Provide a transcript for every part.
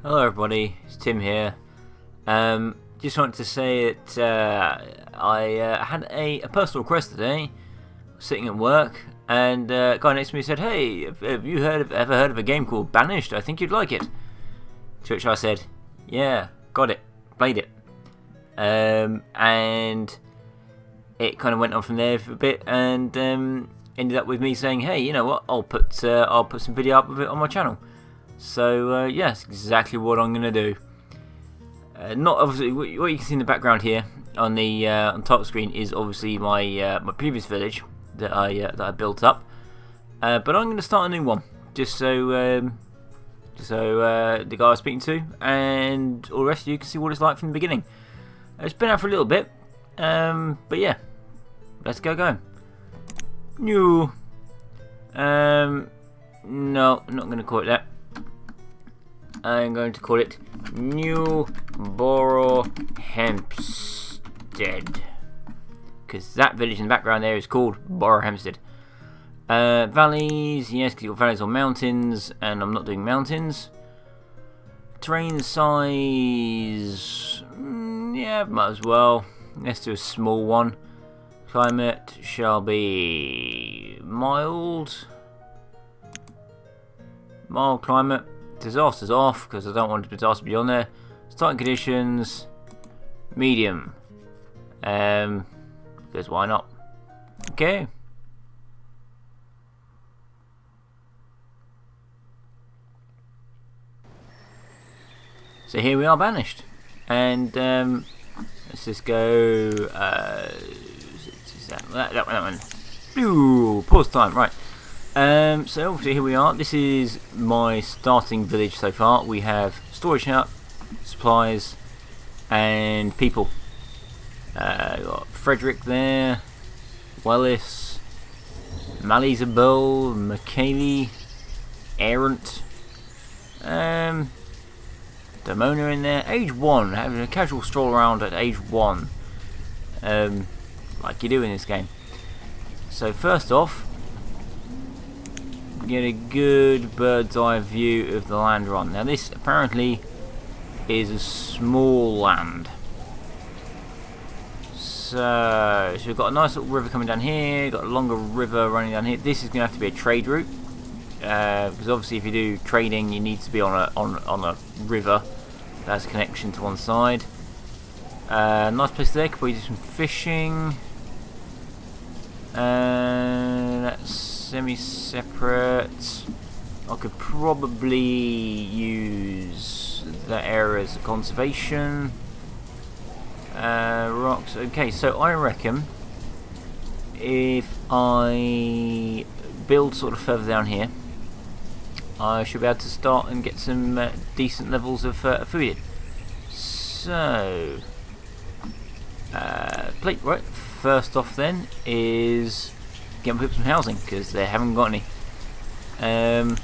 Hello everybody, it's Tim here. Just wanted to say that I had a personal request today. Sitting at work, and a guy next to me said, "Hey, have you ever heard of a game called Banished? I think you'd like it." To which I said, "Yeah, got it, played it," and it kind of went on from there for a bit, and ended up with me saying, "Hey, you know what? I'll put some video up of it on my channel." So yes, exactly what I'm gonna do. Not obviously what you can see in the background here on the title screen is obviously my my previous village that I built up. But I'm gonna start a new one just so the guy I was speaking to and all the rest of you can see what it's like from the beginning. It's been out for a little bit, but yeah, let's go going. New. No, I'm not gonna call it that. I'm going to call it New Boro Hempstead, because that village in the background there is called Boro Hempstead. Valleys, yes, because you've got valleys or mountains, and I'm not doing mountains. Terrain size, yeah, might as well. Let's do a small one. Climate shall be mild. Mild climate. Disasters off, because I don't want disaster to be on there. Starting conditions, medium. Because why not? Okay. So here we are, Banished. And let's just go. That one. Ooh, pause time, right. So obviously here we are. This is my starting village so far. We have storage hut, supplies, and people. Got Frederick there, Wellis, Malizabel, McKaylee, Errant, Demona in there. Age 1, having a casual stroll around at age 1, like you do in this game. So first off, get a good bird's eye view of the land we're on. Now this apparently is a small land. So we've got a nice little river coming down here, got a longer river running down here. This is going to have to be a trade route, because obviously if you do trading you need to be on a river that has a connection to one side. Nice place there, could probably do some fishing. That's semi-separate. I could probably use that area as a conservation. Rocks. Okay, so I reckon if I build sort of further down here, I should be able to start and get some decent levels of food in. So, plate right. First off, then is get some housing because they haven't got any. I'm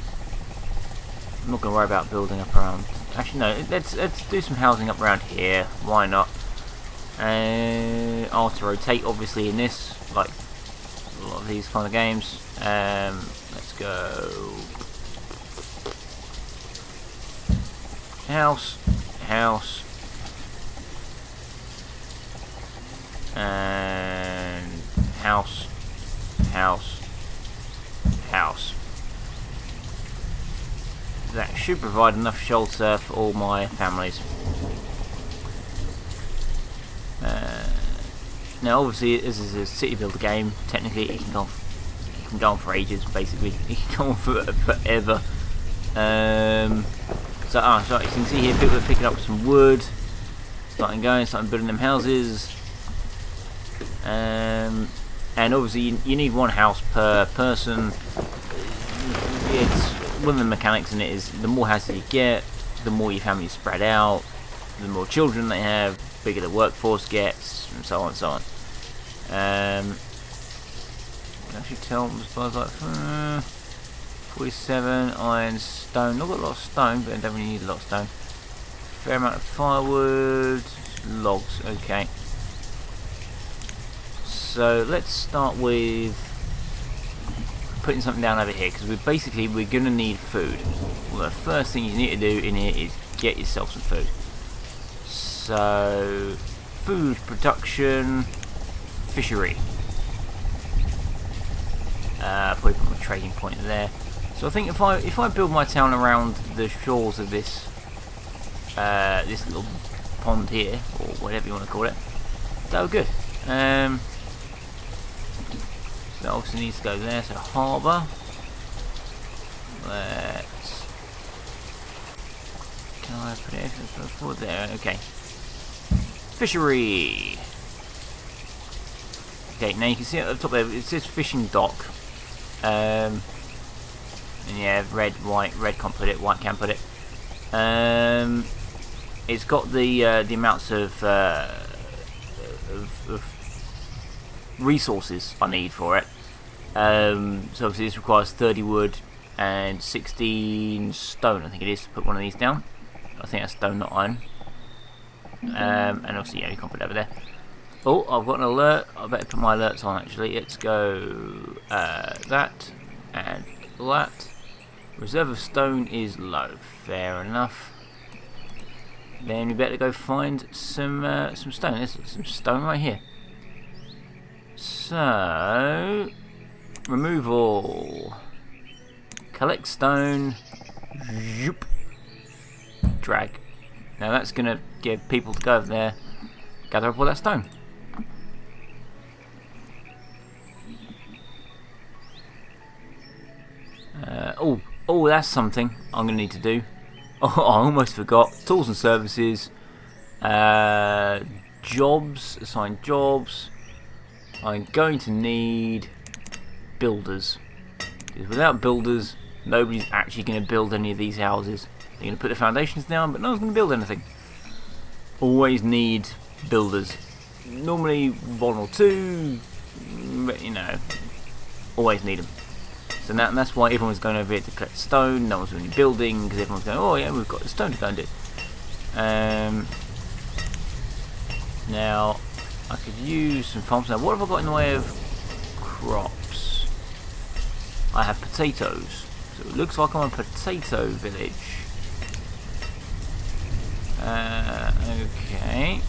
not going to worry about building up around. Actually, no. Let's do some housing up around here. Why not? I'll have to rotate, obviously, in this, like a lot of these kind of games. Let's go. House, house, and house, house, house. That should provide enough shelter for all my families. Now obviously this is a city builder game. Technically it can go on for ages, basically. It can go on for forever. So you can see here people are picking up some wood, starting building them houses. And obviously you need one house per person. It's one of the mechanics in it is the more houses you get, the more your family is spread out, the more children they have, bigger the workforce gets, and so on and so on. Can actually tell supplies like 47 iron, stone. Not got a lot of stone, but I don't really need a lot of stone. Fair amount of firewood, logs. Okay. So let's start with putting something down over here because we're going to need food. Well, the first thing you need to do in here is get yourself some food. So, food production, fishery. Probably put my trading point there. So I think if I build my town around the shores of this this little pond here, or whatever you want to call it, that'll be good. So that obviously needs to go there. So harbour. Can I put it forward there? Okay. Fishery. Okay, now you can see at the top there, it says fishing dock. And yeah, red can't put it, white can put it. It's got the amounts of resources I need for it. So obviously this requires 30 wood and 16 stone, I think it is, to put one of these down. I think that's stone, not iron. And obviously, yeah, you can't put it over there. Oh, I've got an alert. I better put my alerts on, actually. Let's go that and that. Reserve of stone is low. Fair enough. Then we better go find some stone. There's some stone right here. So, removal. Collect stone. Zoop. Drag. Now that's going to give people to go over there, gather up all that stone. Oh, that's something I'm going to need to do. Oh, I almost forgot. Tools and services. Jobs. Assign jobs. I'm going to need builders. Because without builders, nobody's actually going to build any of these houses. They're going to put the foundations down, but no one's going to build anything. Always need builders. Normally one or two, but you know, always need them. So that's why everyone's going over here to collect stone. No one's really building because everyone's going, oh yeah, we've got the stone to go and do. Now, I could use some farms. Now, what have I got in the way of crops? I have potatoes. So it looks like I'm a potato village. Okay.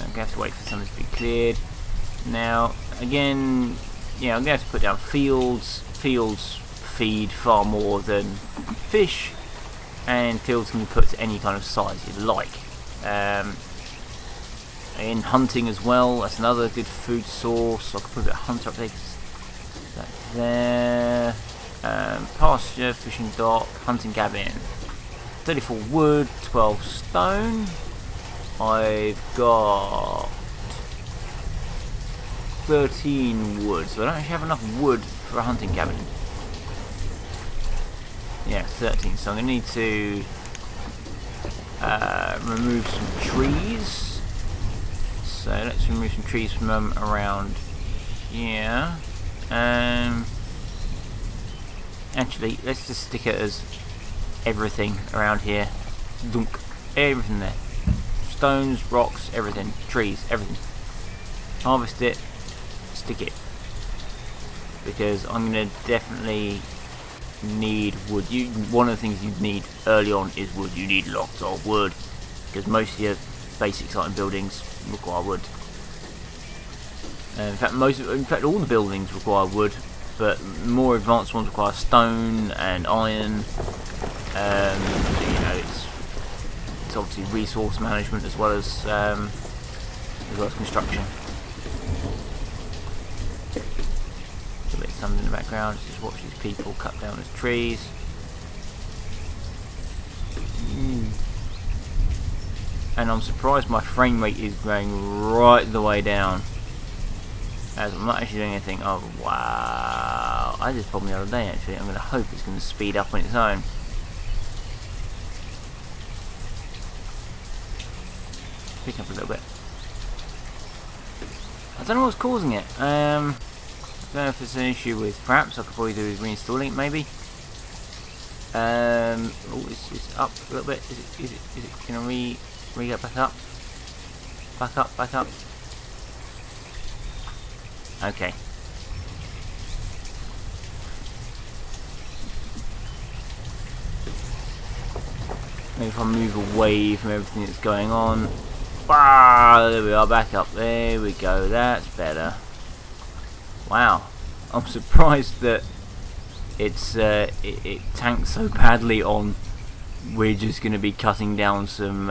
I have to wait for something to be cleared. Now, again, yeah, I'm going to have to put down fields. Fields feed far more than fish, and fields can be put to any kind of size you like. In hunting as well, that's another good food source. I could put a bit of hunter up there. That's there. Pasture, fishing dock, hunting cabin. 34 wood, 12 stone. I've got 13 wood, so I don't actually have enough wood for a hunting cabin. Yeah, 13. So I'm going to need to remove some trees. So let's remove some trees from around here. Actually, let's just stick it as everything around here. Dunk. Everything there. Stones, rocks, everything. Trees, everything. Harvest it. Stick it. Because I'm going to definitely need wood. One of the things you need early on is wood. You need lots of wood. Because most of your basic starting buildings require wood. In fact, all the buildings require wood, but more advanced ones require stone and iron. So, you know, it's obviously resource management as well as construction. A bit of sun in the background. Just watch these people cut down these trees. And I'm surprised my frame rate is going right the way down, as I'm not actually doing anything. Oh wow, I just problem the other day actually. I'm going to hope it's going to speed up on its own. Pick up a little bit. I don't know what's causing it. I don't know if it's an issue with perhaps I could probably do is reinstalling it maybe. Oh, it's up a little bit. Is it going to get back up? Back up. Okay. Maybe if I move away from everything that's going on. Ah, there we are, back up. There we go. That's better. Wow, I'm surprised that it's it tanks so badly on. We're just going to be cutting down some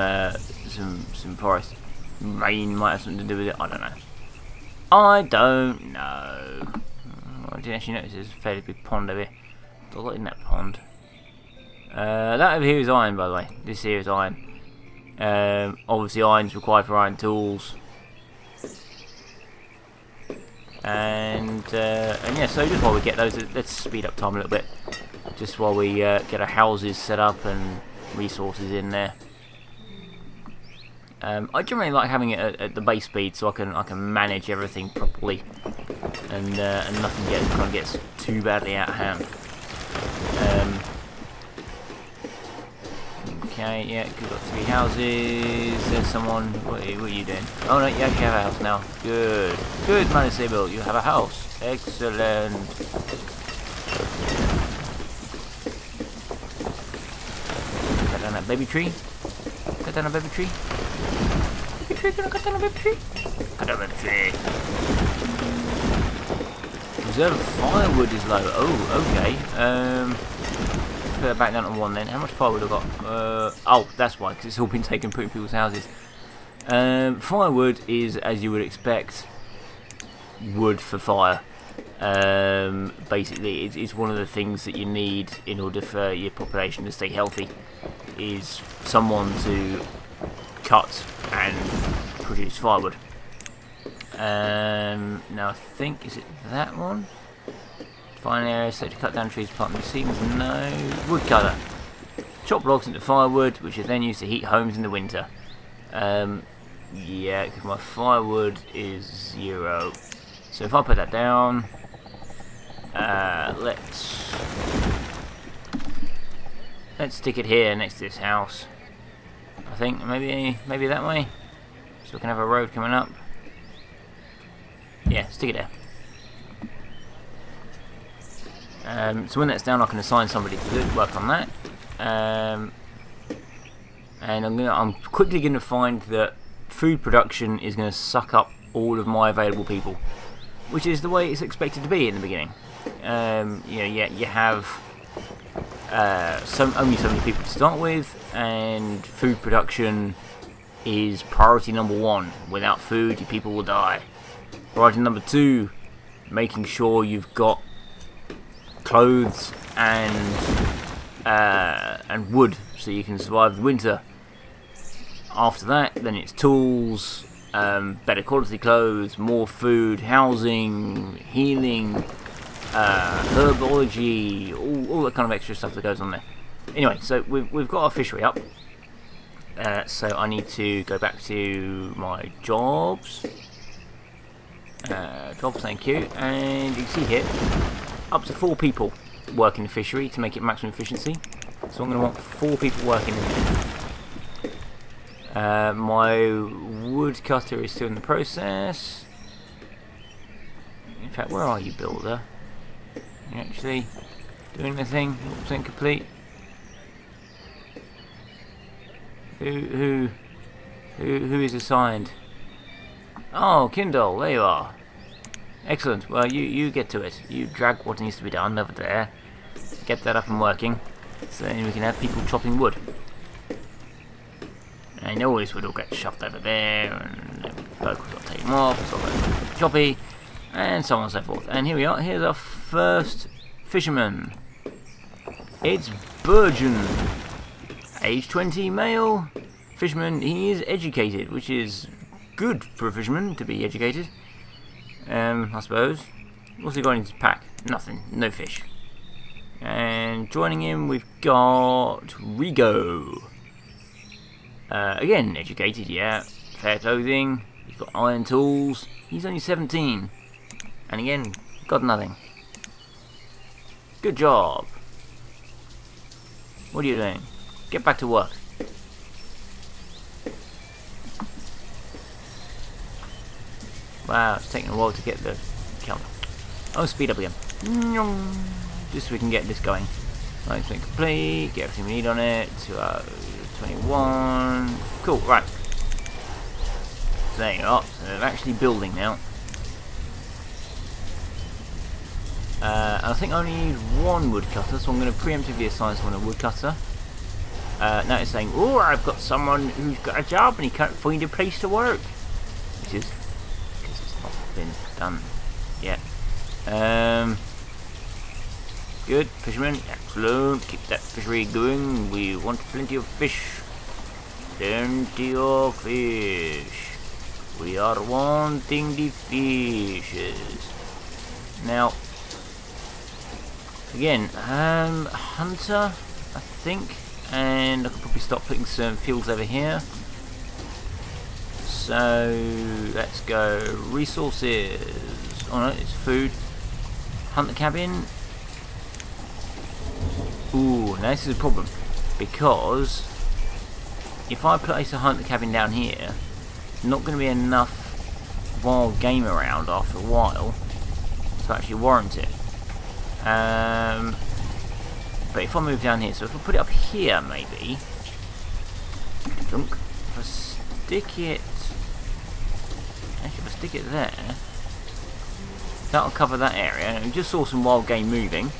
forest. Rain might have something to do with it. I don't know. I don't know. I didn't actually notice there's a fairly big pond over here. There's a lot in that pond. That over here is iron, by the way. This here is iron. Obviously, iron's required for iron tools. And yeah, so just while we get those, let's speed up time a little bit. Just while we get our houses set up and resources in there. I generally like having it at the base speed so I can manage everything properly, and nothing gets too badly out of hand. Okay, yeah, we've got 3 houses. There's someone. What are you doing? Oh no, you actually have a house now. Good, good, Manisable. You have a house. Excellent. Cut down that baby tree. Cut down a baby tree. Baby tree, can I cut down a baby tree? Cut down a baby tree. Reserve of firewood is low. Oh, okay. Put that back down to 1 then. How much firewood have I got? Oh, that's why, because it's all been taken and put in people's houses. Firewood is, as you would expect, wood for fire. Basically, it's one of the things that you need in order for your population to stay healthy, is someone to cut and produce firewood. Now I think, is it that one? Find an area set to cut down trees, plant new seedlings. No. Woodcutter. Chop logs into firewood, which are then used to heat homes in the winter. Yeah, because my firewood is 0. So if I put that down, let's stick it here next to this house. I think maybe that way, so we can have a road coming up. Yeah, stick it there. So when that's down, I can assign somebody to work on that. And I'm quickly going to find that food production is going to suck up all of my available people, which is the way it's expected to be in the beginning. You have only so many people to start with, and food production is priority number 1. Without food, your people will die. Priority number 2, making sure you've got clothes and wood so you can survive the winter. After that, then it's tools, better quality clothes, more food, housing, healing, herbology, all that kind of extra stuff that goes on there. Anyway, so we've got our fishery up. So I need to go back to my jobs. Jobs, thank you. And you can see here, up to 4 people work in the fishery to make it maximum efficiency. So I'm going to want 4 people working in there. My woodcutter is still in the process. In fact, where are you, builder? You actually doing anything? 100% complete. Who is assigned? Oh, Kindle, there you are. Excellent. Well, you get to it. You drag what needs to be done over there. Get that up and working, so then we can have people chopping wood. And all this wood will get shoved over there, and bloke will take them off, so I'll choppy, and so on and so forth. And here we are. Here's our first fisherman. It's Burgeon. Age 20, male. Fisherman. He is educated, which is good for a fisherman to be educated. I suppose. What's he got in his pack? Nothing. No fish. And joining him, we've got Rigo. Again, educated, yeah. Fair clothing. He's got iron tools. He's only 17. And again, got nothing. Good job. What are you doing? Get back to work. Wow, it's taking a while to get the Come on. Oh, speed up again. Just so we can get this going. Right, complete. Get everything we need on it. 21. Cool, right. So there you are. So they're actually building now. I think I only need one woodcutter, so I'm going to preemptively assign someone a woodcutter. Now it's saying, oh, I've got someone who's got a job and he can't find a place to work. Which is because it's not been done yet. Good, fisherman, excellent. Keep that fishery going. We want plenty of fish. Plenty of fish. We are wanting the fishes. Now, again, hunter, I think, and I could probably start putting some fields over here. So let's go resources. Oh no, it's food. Hunt the cabin. Ooh, now this is a problem because if I place a hunt the cabin down here, not going to be enough wild game around after a while to actually warrant it. But if I move down here, so if I put it up here, maybe. If I stick it, actually, if I stick it there, that'll cover that area. And we just saw some wild game moving,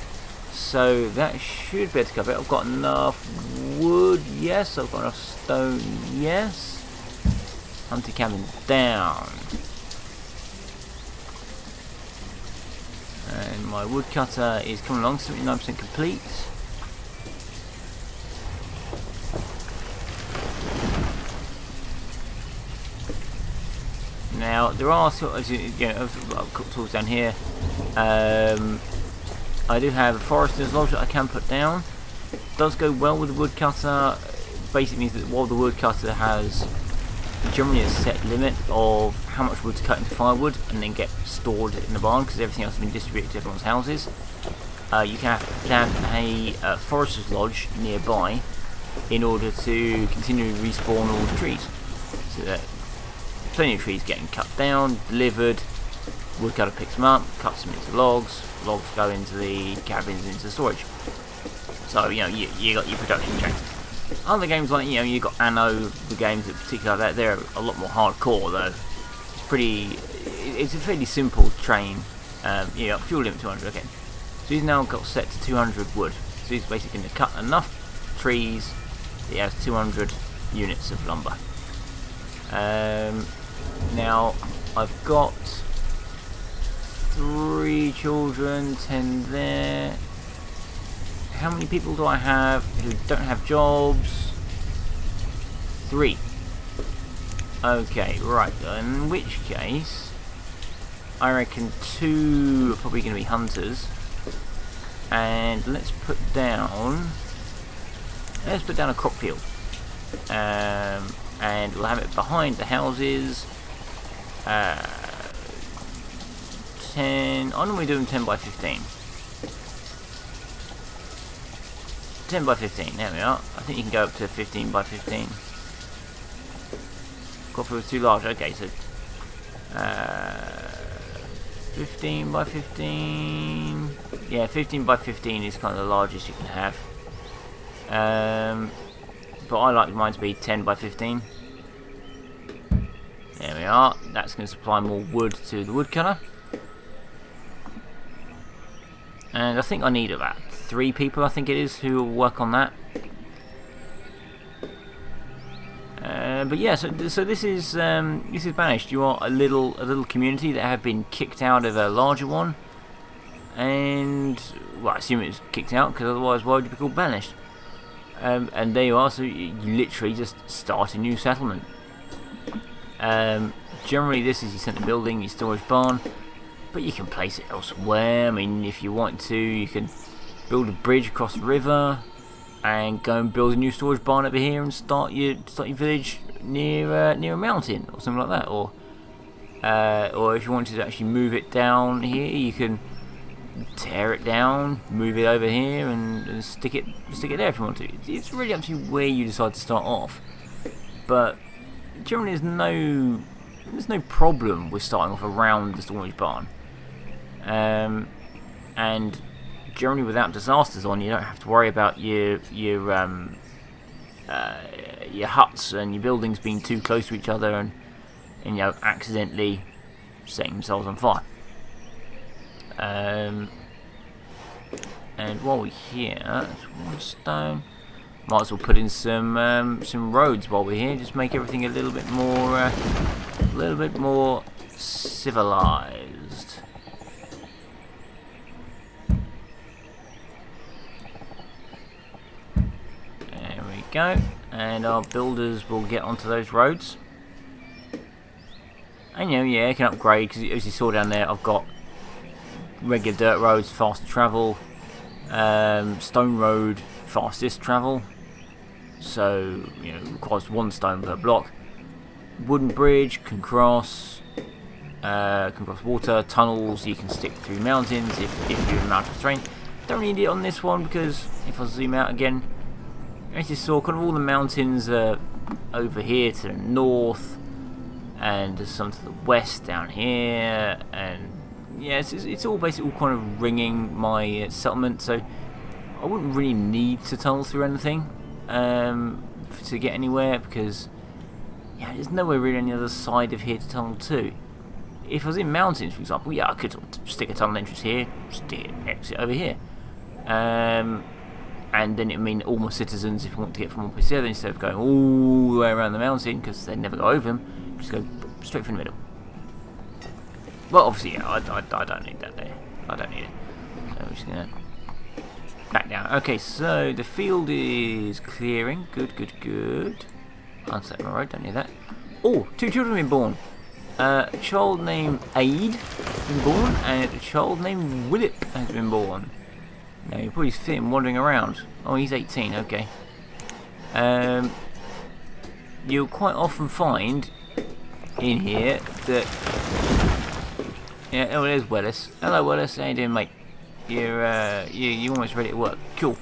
so that should be able to cover it. I've got enough wood, yes. I've got enough stone, yes. Hunter cabin down. And my woodcutter is coming along, 79% complete. Now there are sort of, you know, I've got tools down here. I do have a forester's lodge that I can put down. It does go well with the woodcutter. Basically means that while the woodcutter has generally a set limit of how much wood to cut into firewood and then get stored in the barn, because everything else has been distributed to everyone's houses. You can have a forester's lodge nearby in order to continually respawn all the trees. So that plenty of trees getting cut down, delivered, woodcutter picks them up, cuts them into logs, logs go into the cabins, into storage. So, you know, you got your production chain. Other games like, you know, you got Anno, the games that particularly like that, they're a lot more hardcore though. It's a fairly simple train. Yeah, fuel limit 200, okay. So he's now got set to 200 wood. So he's basically going to cut enough trees that he has 200 units of lumber. Now, I've got 3 children, 10 there. How many people do I have who don't have jobs? 3. Okay, right. In which case, I reckon 2 are probably going to be hunters. And let's put down a crop field. And we'll have it behind the houses. 10. I normally do them 10 by 15. 10 by 15, there we are. I think you can go up to 15 by 15. Crop field was too large, okay, so 15 by 15. Yeah, 15 by 15 is kind of the largest you can have. But I like mine to be 10 by 15. There we are. That's going to supply more wood to the woodcutter. And I think I need about 3 people, I think it is, who will work on that. But yeah, so this is Banished. You are a little community that have been kicked out of a larger one, and well, I assume it was kicked out because otherwise, why would you be called Banished? And there you are. So you literally just start a new settlement. Generally, this is your centre building, your storage barn, but you can place it elsewhere. I mean, if you want to, you can build a bridge across the river and go and build a new storage barn over here and start your village near a mountain or something like that. Or if you wanted to actually move it down here, you can tear it down, move it over here, and stick it there if you want to. It's really up to you where you decide to start off. But generally, there's no problem with starting off around the storage barn. and generally without disasters on, you don't have to worry about your huts and your buildings being too close to each other and you know, accidentally setting themselves on fire. And while we're here, there's one stone. Might as well put in some roads while we're here. Just make everything a little bit more civilized. There we go. And our builders will get onto those roads. And you know, yeah, I can upgrade because as you saw down there, I've got regular dirt roads, fast travel, stone road, fastest travel. So you know, requires 1 stone per block. Wooden bridge can cross water. Tunnels you can stick through mountains if you're in mountain terrain. Don't need it on this one because if I zoom out again, as you saw, kind of all the mountains are over here to the north, and there's some to the west down here, and yeah, it's all basically all kind of ringing my settlement. So I wouldn't really need to tunnel through anything to get anywhere because yeah, there's nowhere really on the other side of here to tunnel to. If I was in mountains, for example, yeah, I could stick a tunnel entrance here, stick an exit over here. And then it would mean all my citizens, if you want to get from one place to the other, instead of going all the way around the mountain, because they never go over them, just go straight from the middle. Well, obviously, yeah, I don't need that there. I don't need it. So I'm just going to back down. Okay, so the field is clearing. Good, good, good. Unselect my road, don't need that. Oh, 2 children have been born. A child named Aid has been born, and a child named Willip has been born. Now you probably see him wandering around. Oh, he's 18, okay. You'll quite often find in here that... Yeah, oh, there's Willis. Hello, Willis. How you doing, mate? You're almost ready to work. Cool.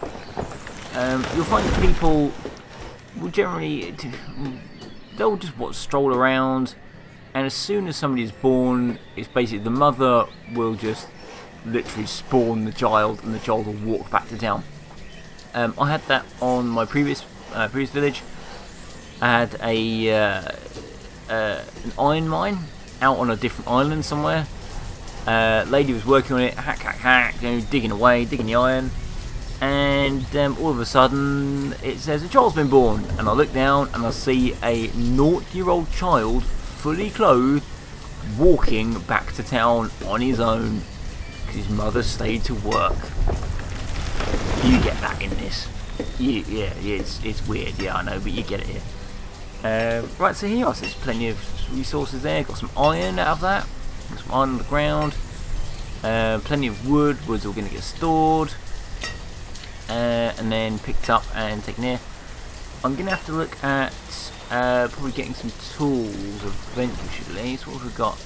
You'll find that people will generally... They'll just stroll around, and as soon as somebody is born, it's basically the mother will just literally spawn the child, and the child will walk back to town. I had that on my previous village. I had an iron mine out on a different island somewhere. Lady was working on it, hack, hack, hack, you know, digging away, digging the iron, and all of a sudden it says a child's been born, and I look down and I see a 0-year-old child, fully clothed, walking back to town on his own. His mother stayed to work. You get that in this. Yeah, it's weird. Yeah, I know, but you get it here. Right, so here, there's plenty of resources there. Got some iron out of that. Got some iron on the ground. Plenty of wood. Wood's all going to get stored. And then picked up and taken here. I'm going to have to look at probably getting some tools eventually. So what have we got?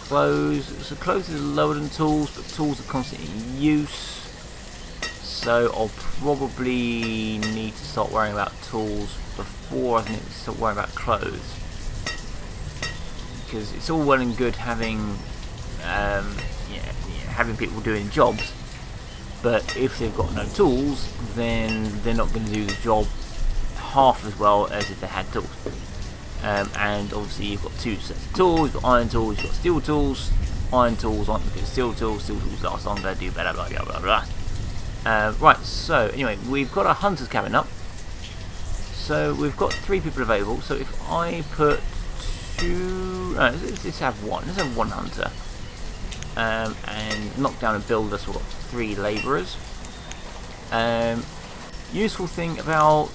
Clothes. So clothes is lower than tools, but tools are constantly in use. So I'll probably need to start worrying about tools before I need to start worrying about clothes. Because it's all well and good having having people doing jobs, but if they've got no tools, then they're not going to do the job half as well as if they had tools. And obviously you've got 2 sets of tools. You've got iron tools, you've got steel tools. Iron tools aren't good as steel tools last longer, do better, blah blah blah blah. Right, so anyway, we've got a hunter's cabin up. So we've got 3 people available. So if I put 2... let's have 1. Let's have 1 hunter. And knock down a builder, so we've got 3 labourers. Useful thing about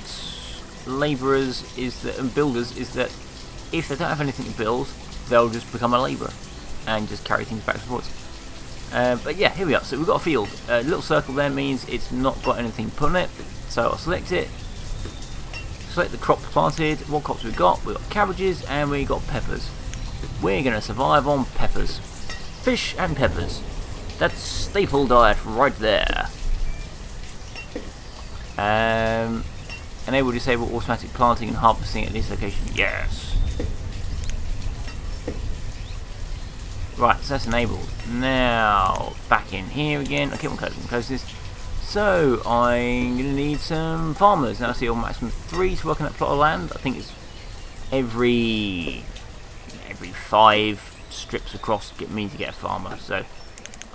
labourers is that, and builders, is that if they don't have anything to build, they'll just become a labourer and just carry things back and forwards. But yeah, here we are. So we've got a field. A little circle there means it's not got anything put on it. So I'll select it. Select the crops planted. What crops we've got? We've got cabbages and we've got peppers. We're going to survive on peppers. Fish and peppers. That's staple diet right there. Enable disable automatic planting and harvesting at this location. Yes. Right, so that's enabled. Now, back in here again. I keep on closing this. So, I'm going to need some farmers. Now, I see a maximum 3 to work on that plot of land. I think it's every 5 strips across get me to get a farmer. So,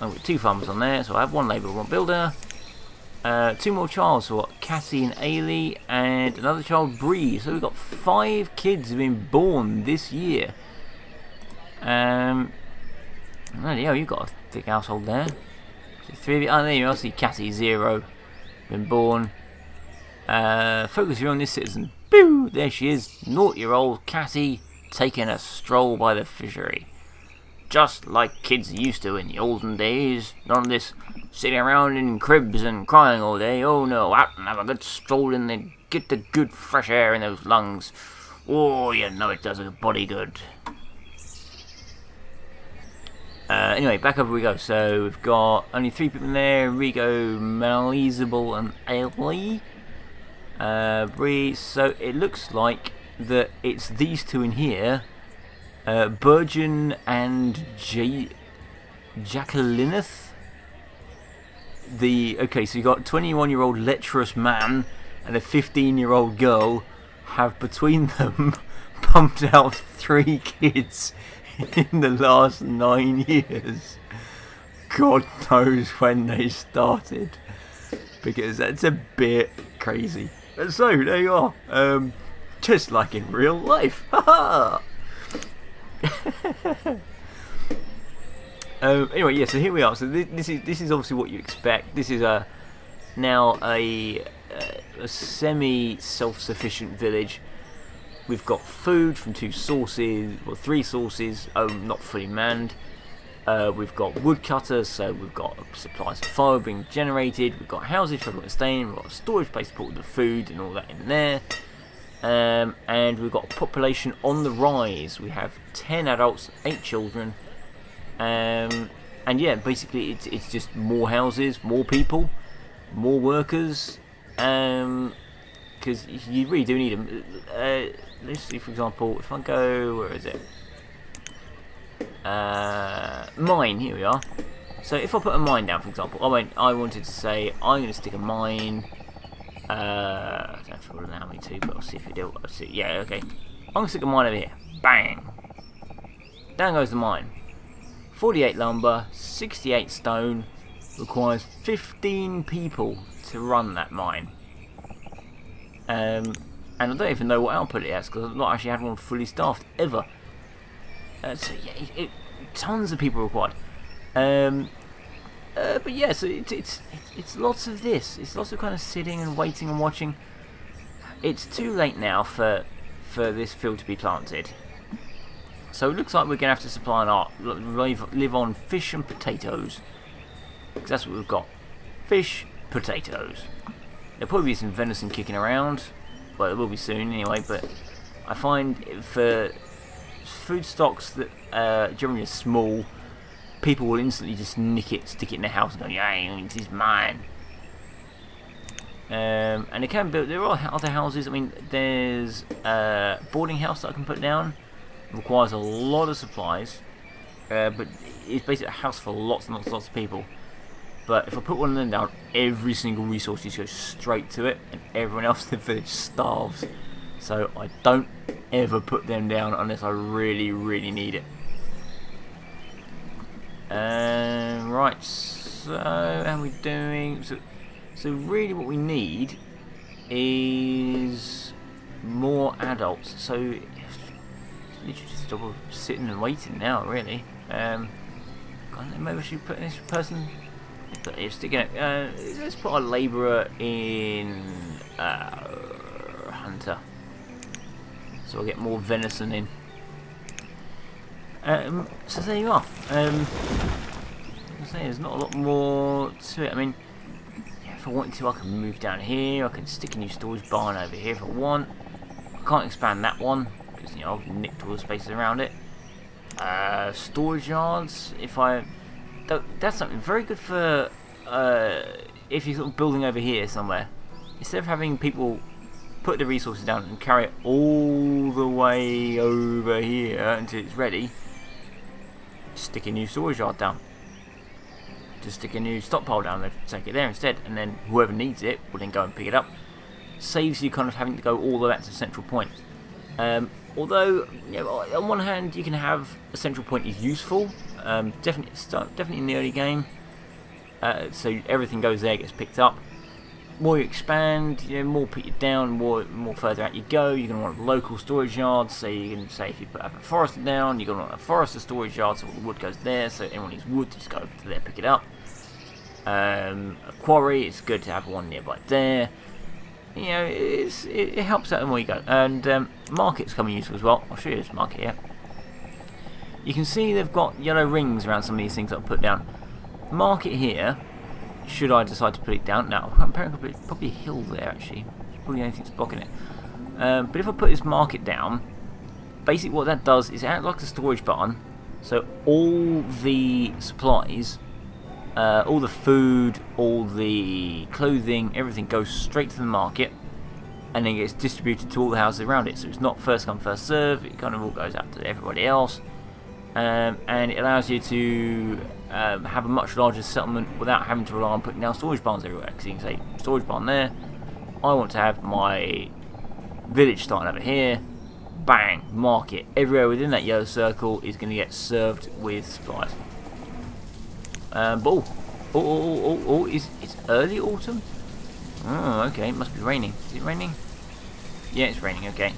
I've got 2 farmers on there. So, I have 1 labourer, 1 builder. 2 more childs, so what? Cassie and Ailey, and another child, Bree. So, we've got 5 kids who've been born this year. Bloody hell, you've got a thick household there. 3 of you. Oh, there you are. See Cassie, 0. Been born. Focus here on this citizen. Boo! There she is. 0-year-old Cassie taking a stroll by the fishery. Just like kids used to in the olden days. None of this sitting around in cribs and crying all day. Oh no, out and have a good stroll in there. Get the good fresh air in those lungs. Oh, you know it does a body good. Anyway, back over we go. So we've got only 3 people in there: Rigo, Malizable, and Ailey. Bree. So it looks like that it's these 2 in here, Burgeon and Jacquelineth. Okay, so you got a 21-year-old lecherous man and a 15-year-old girl have between them pumped out 3 kids in the last 9 years. God knows when they started, because that's a bit crazy. So there you are, just like in real life. Anyway, yeah. So here we are. So this is obviously what you expect. This is now a semi-self-sufficient village. We've got food from 2 sources, or 3 sources, not fully manned. We've got woodcutters, so we've got supplies of fire being generated. We've got houses for everyone to stay in. We've got a storage place to put all the food and all that in there. And we've got a population on the rise. We have 10 adults, 8 children. And yeah, basically it's just more houses, more people, more workers. Because you really do need them. Let's see, for example, if I go, where is it? Mine, here we are. So if I put a mine down, for example, I wanted to say I'm going to stick a mine. I don't know if I know how many to, but I'll see if we do. Let's see. Yeah, okay. I'm going to stick a mine over here. Bang! Down goes the mine. 48 lumber, 68 stone. Requires 15 people to run that mine. And I don't even know what output it has, because I've not actually had one fully staffed ever. So yeah, tons of people required. But yeah, so it's lots of this. It's lots of kind of sitting and waiting and watching. It's too late now for this field to be planted. So it looks like we're gonna have to supply live on fish and potatoes, because that's what we've got. Fish, potatoes. There'll probably be some venison kicking around. Well, it will be soon anyway, but I find for food stocks that generally are small, people will instantly just nick it, stick it in their house and go, yeah, this is mine. And they can build, there are other houses. I mean, there's a boarding house that I can put down. It requires a lot of supplies, but it's basically a house for lots and lots of people. But if I put one of them down, every single resource just goes straight to it, and everyone else in the village starves. So I don't ever put them down unless I really, really need it. Right, so how are we doing? So really what we need is more adults. So literally just stop sitting and waiting now, really. Maybe I should put this person... let's put a labourer in hunter, so I'll get more venison in. So there you are. There's not a lot more to it. I mean, yeah, if I wanted to, I can move down here. I can stick a new storage barn over here if I want. I can't expand that one because I've nicked all the spaces around it. Storage yards. That's something very good for if you're sort of building over here somewhere. Instead of having people put the resources down and carry it all the way over here until it's ready, just stick a new storage yard down. Just stick a new stockpile down there, take it there instead, and then whoever needs it will then go and pick it up. Saves you kind of having to go all the way back to the central point. Although, you know, on one hand, you can have a central point is useful, definitely in the early game. So everything goes there, gets picked up. More you expand, you know, more put you down, more further out you go. You're going to want local storage yards. So you can say if you have a forester down, you're going to want a forester storage yard, so all the wood goes there. So anyone needs wood, just go over to there, pick it up. A quarry, it's good to have one nearby there. You know, it helps out the more you go. And markets come in useful as well. I'll show you this market here. You can see they've got yellow rings around some of these things that I've put down. Market here, should I decide to put it down now, apparently probably a hill there actually. It's probably the only thing that's blocking it. But if I put this market down, basically what that does is it acts like a storage barn. So all the supplies, all the food, all the clothing, everything goes straight to the market and then gets distributed to all the houses around it. So it's not first come first serve, it kind of all goes out to everybody else. And it allows you to have a much larger settlement without having to rely on putting down storage barns everywhere. Because you can say, storage barn there, I want to have my village starting over here, bang, market. Everywhere within that yellow circle is going to get served with supplies. But it's early autumn? Oh, okay, it must be raining. Is it raining? Yeah, it's raining, okay.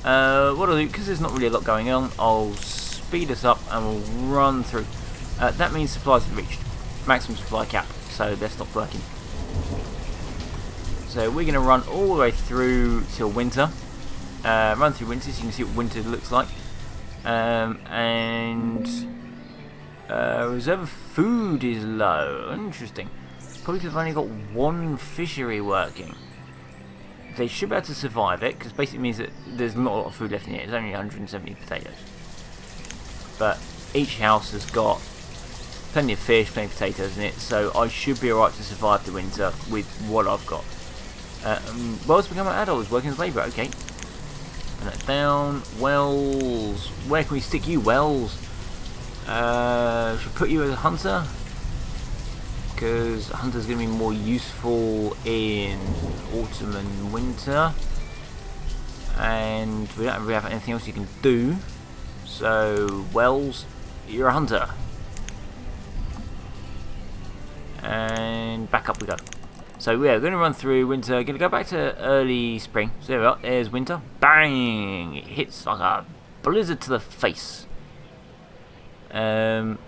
What I'll do, because there's not really a lot going on, I'll speed us up and we'll run through. That means supplies have reached maximum supply cap, so they're stopped working. So we're going to run all the way through till winter. Run through winter so you can see what winter looks like. Reserve of food is low. Interesting. It's probably because I've only got one fishery working. They should be able to survive it, because basically means that there's not a lot of food left in it. It's only 170 potatoes. But each house has got plenty of fish, plenty of potatoes in it, so I should be alright to survive the winter with what I've got. Wells become an adult, working as labourer, okay. Put that down. Wells. Where can we stick you, Wells? Should put you as a hunter, because a hunter's going to be more useful in autumn and winter, and we don't really have anything else you can do. So Wells, you're a hunter, and back up we go. So yeah, we're going to run through winter, going to go back to early spring. So there we are, there's winter, bang, it hits like a blizzard to the face. And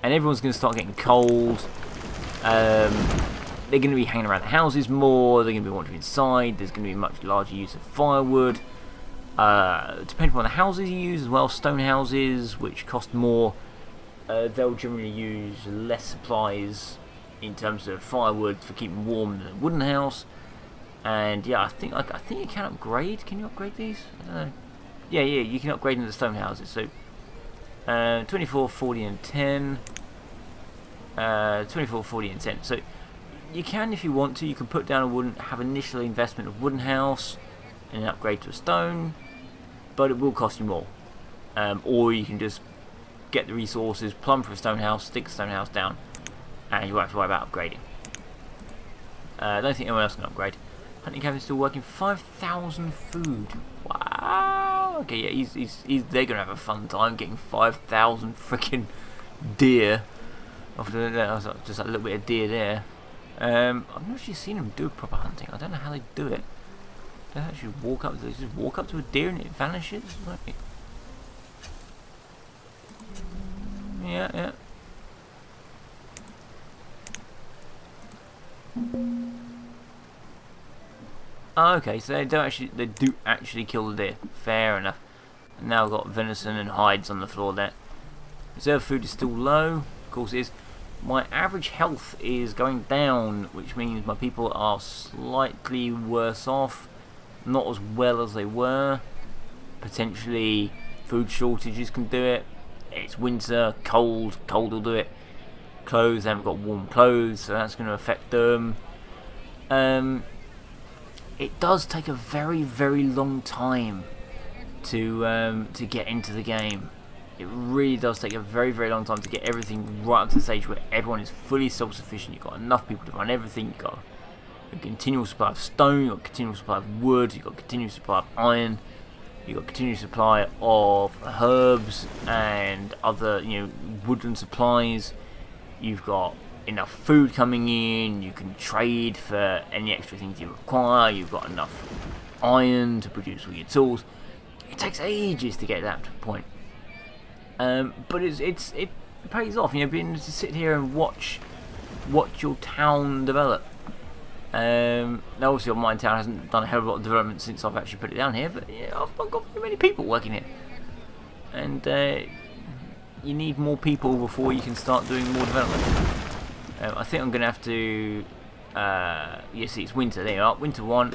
everyone's going to start getting cold. They're going to be hanging around the houses more. They're going to be wandering inside. There's going to be much larger use of firewood. Depending on the houses you use as well, stone houses, which cost more, they'll generally use less supplies in terms of firewood for keeping warm than a wooden house. And yeah, I think you can upgrade. Can you upgrade these? I don't know. Yeah, you can upgrade into the stone houses. So 24, 40 and 10. 24, 40 and 10. So you can, if you want to, you can put down a wooden, have initial investment of wooden house and then upgrade to a stone, but it will cost you more. Or you can just get the resources, plumb for a stone house, stick the stone house down, and you won't have to worry about upgrading. I don't think anyone else can upgrade. Hunting cabin is still working. 5,000 food. Wow. Okay, yeah, they're gonna have a fun time getting 5,000 freaking deer. After that, just a little bit of deer there. I've never actually seen them do proper hunting. I don't know how they do it. They actually walk up. They just walk up to a deer and it vanishes. Like, yeah. Okay, so they do actually kill the deer. Fair enough. And now I've got venison and hides on the floor there. Reserve food is still low. Of course it is. My average health is going down, which means my people are slightly worse off. Not as well as they were. Potentially food shortages can do it. It's winter, cold will do it. Clothes, they haven't got warm clothes, so that's going to affect them. It does take a very, very long time to get into the game. It really does take a very, very long time to get everything right up to the stage where everyone is fully self-sufficient. You've got enough people to run everything. You've got a continual supply of stone, you've got a continual supply of wood, you've got a continual supply of iron, you've got a continual supply of herbs and other, woodland supplies. You've got enough food coming in, you can trade for any extra things you require, you've got enough iron to produce all your tools. It takes ages to get that to the point. But it pays off, being able to sit here and watch your town develop. Now obviously my town hasn't done a hell of a lot of development since I've actually put it down here, but I've not got very many people working here. And you need more people before you can start doing more development. I think I'm going to have to... see, it's winter, there you are, winter 1.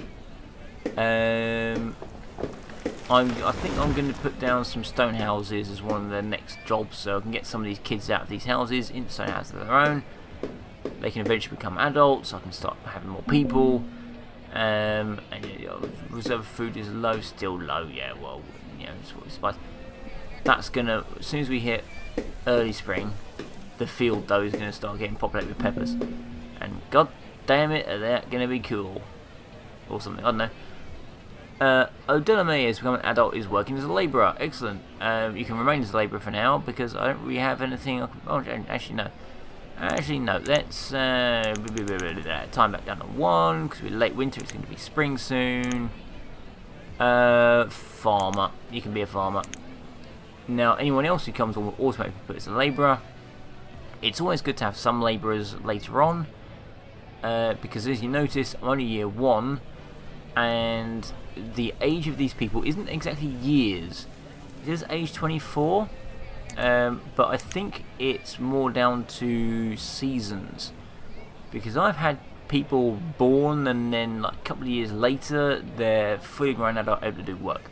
I think I'm going to put down some stone houses as one of the next jobs, so I can get some of these kids out of these houses into stone houses of their own. They can eventually become adults. I can start having more people. And reserve food is low, still low. Yeah, well, it's what we spice. That's gonna, as soon as we hit early spring, the field though is gonna start getting populated with peppers. And god damn it, are they gonna be cool or something? I don't know. O'Delamy has become an adult, is working as a labourer. Excellent. You can remain as a labourer for now because I don't really have anything. Actually no. Let's time back down to 1 because we're late winter. It's going to be spring soon. Farmer. You can be a farmer. Now, anyone else who comes on will automatically put as a labourer. It's always good to have some labourers later on because, as you notice, I'm only year 1. And the age of these people isn't exactly years. It is age 24, but I think it's more down to seasons. Because I've had people born and then like a couple of years later they're fully grown adult able to do work.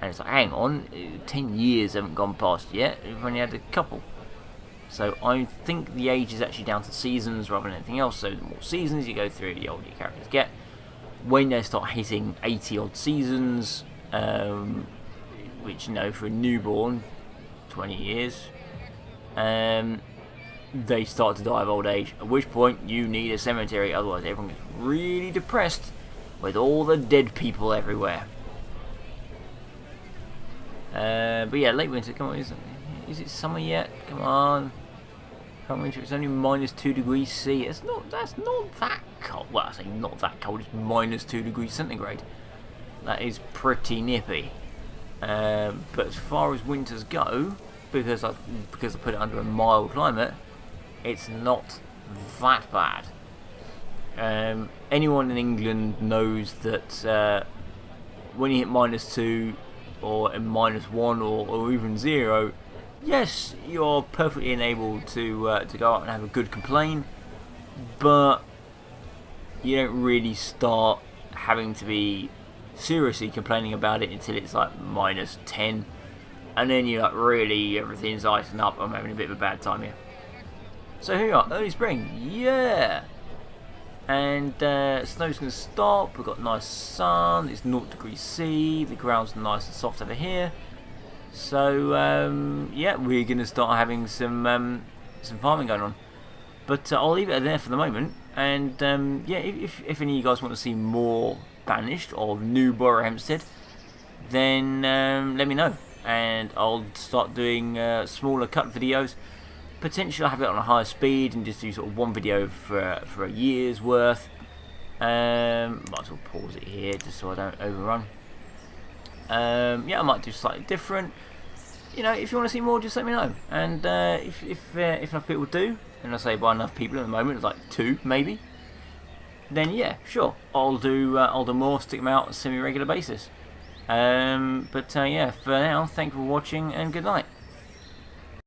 And it's like, hang on, 10 years haven't gone past yet, we've only had a couple. So I think the age is actually down to seasons rather than anything else. So the more seasons you go through, the older your characters get. When they start hitting 80 odd seasons, which for a newborn, 20 years, they start to die of old age, at which point you need a cemetery, otherwise everyone gets really depressed with all the dead people everywhere. But yeah, late winter, come on, is it summer yet? Come on. Winter, it's only -2 degrees C. That's not that cold. Well, I say not that cold. It's -2 degrees centigrade. That is pretty nippy. But as far as winters go, because I put it under a mild climate, it's not that bad. Anyone in England knows that when you hit -2 or -1 or even 0. Yes, you're perfectly enabled to go out and have a good complain, but you don't really start having to be seriously complaining about it until it's like -10, and then you're like, really, everything's icing up, I'm having a bit of a bad time here. So here we are, early spring, yeah! And snow's going to stop, we've got nice sun, it's 0 degrees C, the ground's nice and soft over here. So yeah, we're going to start having some farming going on. But I'll leave it there for the moment. And yeah, if any of you guys want to see more Banished or new Boro Hempstead, then let me know. And I'll start doing smaller cut videos. Potentially I'll have it on a higher speed and just do sort of one video for a year's worth. Might as well pause it here just so I don't overrun. Yeah, I might do slightly different. If you want to see more, just let me know. And if enough people do, and I say by enough people at the moment, it's like 2 maybe, then yeah, sure, I'll do more, stick them out on a semi-regular basis. But yeah, for now, thank you for watching and good night.